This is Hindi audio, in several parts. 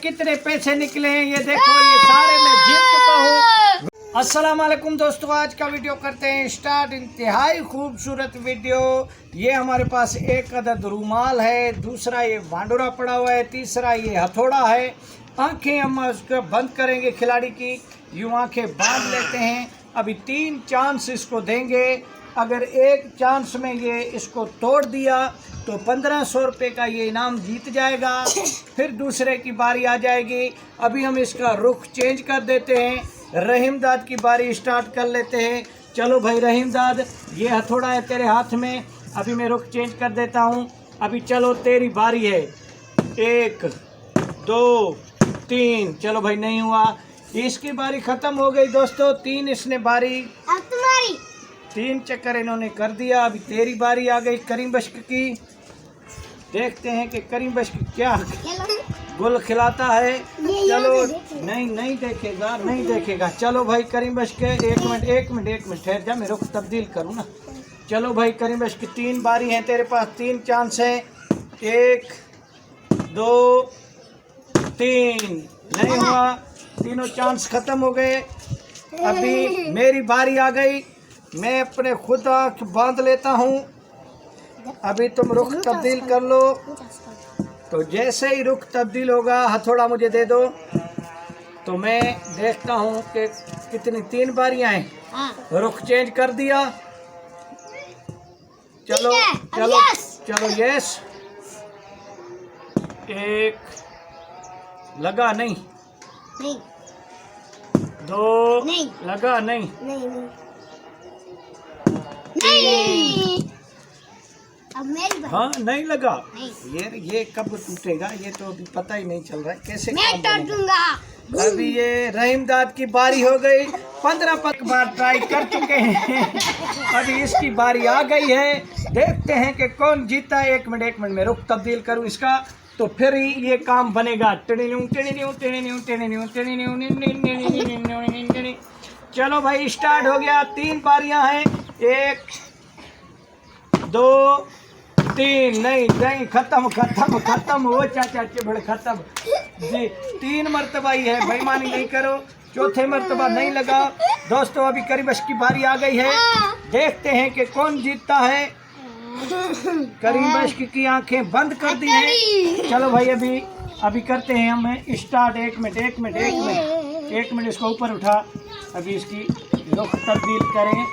कितने पैसे निकले हैं ये देखो, ये सारे मैं जीत चुका हूँ। अस्सलाम वालेकुम दोस्तों, आज का वीडियो करते हैं स्टार्ट। इंतहाई खूबसूरत वीडियो। ये हमारे पास एक अदद रूमाल है, दूसरा ये भांडुरा पड़ा हुआ है, तीसरा ये हथौड़ा है। आंखें हम उसको बंद करेंगे, खिलाड़ी की यूँ आंखें बांध लेते हैं। अभी 3 चांस इसको देंगे। अगर एक चांस में ये इसको तोड़ दिया तो 1500 रुपये का ये इनाम जीत जाएगा। फिर दूसरे की बारी आ जाएगी। अभी हम इसका रुख चेंज कर देते हैं। रहीमदाद की बारी स्टार्ट कर लेते हैं। चलो भाई रहीमदाद, ये हथौड़ा है तेरे हाथ में। अभी मैं रुख चेंज कर देता हूँ। अभी चलो तेरी बारी है। 1 2 3। चलो भाई, नहीं हुआ, इसकी बारी ख़त्म हो गई दोस्तों। 3 इसने बारी, अब तुम्हारी 3 चक्कर इन्होंने कर दिया। अभी तेरी बारी आ गई करीम बश्क की। देखते हैं कि करीम बश्क क्या गुल खिलाता है। चलो, नहीं देखेगा, नहीं देखेगा। चलो भाई करीम बश्क, एक मिनट ठहर जा, मैं रुख तब्दील करूँ ना। चलो भाई करीम बश्क, 3 बारी हैं तेरे पास, 3 चांस हैं। 1 2 3। नहीं हुआ, तीनों चांस खत्म हो गए। अभी मेरी बारी आ गई। मैं अपने खुद आँख बांध लेता हूँ। अभी तुम रुख तब्दील कर लो। तो जैसे ही रुख तब्दील होगा, हथौड़ा मुझे दे दो तो मैं देखता हूँ कि कितनी 3 बारियाँ हैं। रुख चेंज कर दिया। चलो चलो चलो, यस। 1 लगा, नहीं 2 नहीं। लगा, नहीं अब मेरी बारी। हाँ, नहीं लगा। नहीं। ये कब टूटेगा ये तो अभी पता ही नहीं चल रहा है कैसे मैं काम तोड़ बनेगा। दूंगा। अभी ये रहीमदाद की बारी हो गई। 15 बार ट्राई कर चुके हैं। अभी इसकी बारी आ गई है। देखते हैं कि कौन जीता है। 1 मिनट में रुख तब्दील करूँ इसका, तो फिर ही ये काम बनेगा। चलो भाई स्टार्ट हो गया। 3 बारियां हैं। 1 2 3। नहीं, खत्म हो चाचा चिबड़, खत्म जी। 3 मरतबा ही है, बेईमानी नहीं करो। चौथे मरतबा नहीं लगा। दोस्तों अभी करीम बश्क की बारी आ गई है। देखते हैं कि कौन जीतता है। करीम बश्क की आंखें बंद कर दी हैं। चलो भाई अभी करते हैं हम स्टार्ट। 1 मिनट इसको ऊपर उठा। अभी इसकी रुख तब्दील करें।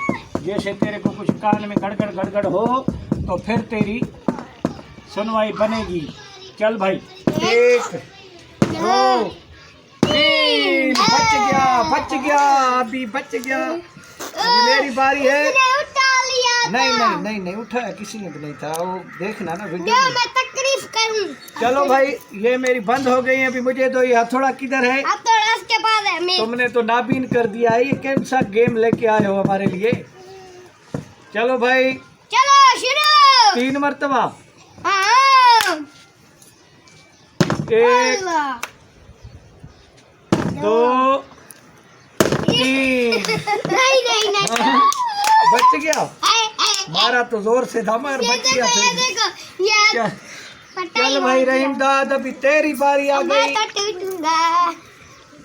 जैसे तेरे को कुछ कान में गड़गड़ हो तो फिर तेरी सुनवाई बनेगी। चल भाई, 1 2 3। बच गया, अभी बच गया। अभी मेरी बारी है। नहीं उठाया किसी ने भी नहीं था। वो देखना ना वीडियो में। मैं तकलीफ करूं। चलो भाई, ये मेरी बंद हो गई। अभी मुझे दो। ये हथौड़ा किधर है? हथौड़ा उसके पास है। मैं तुमने तो नाबीन कर दिया है। ये कौन सा गेम लेके आए हो हमारे लिए? चलो भाई, चलो शुरू। 3 मरतबा। हाँ। 1 2 3। नहीं। बच गया। मारा तो जोर से था, मगर बच गया फिर भी। देखो ये चल भाई रहीमदाद, अभी तेरी बारी आ मैं गई। तो टूटूंगा।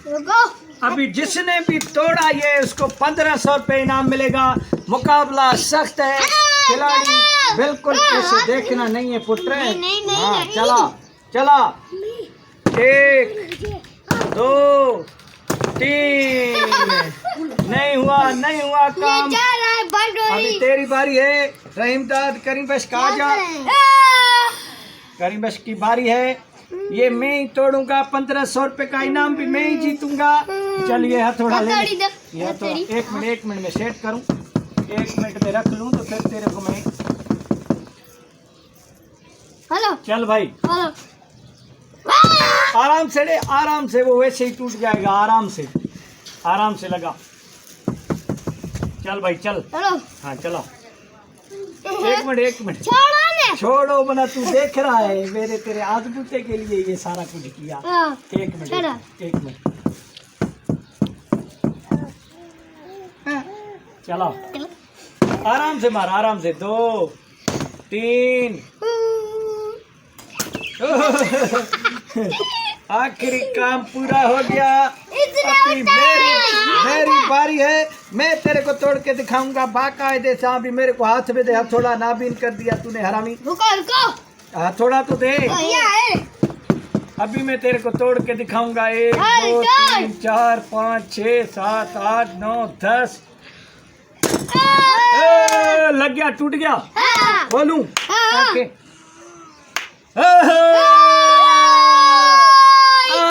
रुको। अभी जिसने भी तोड़ा ये उसको 1500 रुपये इनाम मिलेगा। मुकाबला सख्त है। खिलाड़ी बिल्कुल ऐसे देखना नहीं है पुत्र। हाँ, चला 1 2 3। नहीं हुआ काम। अभी तेरी बारी है रहीमदाद। करीम बश्क आ जा। करीम बश्क की बारी है। ये मैं ही तोड़ूंगा। 1500 रुपये का इनाम भी मैं ही जीतूंगा। चलिए हथौड़ा ले। ये हथौड़ा 1 मिनट में सेट करूं। 1 मिनट में रख लूं तो फिर तेरे को मैं। हेलो। चल भाई, हेलो। आराम से ले, आराम से। वो वैसे ही टूट जाएगा। आराम से लगा। चल भाई चल। हेलो। हाँ चलो। 1 मिनट छोड़ो ने। छोड़ो बना, तू देख रहा है मेरे तेरे आजबूते के लिए ये सारा कुछ किया। 1 मिनट। चलो आराम से मार, आराम से। 2 3। आखिरी काम पूरा हो गया। इतना अभी मेरी बारी है। मैं तेरे को तोड़ के दिखाऊंगा बाकायदे से। अभी मेरे को हाथ में दे, हथौड़ा नाबीन कर दिया तूने हरामी। रुको रुको हथौड़ा तो दे। ये है अभी मैं तेरे को तोड़ के दिखाऊंगा। 1 अरे 2 चल। 3 4 5 6 7 8 9 10। लग गया, टूट गया। हाँ खोलूं हाँ आके।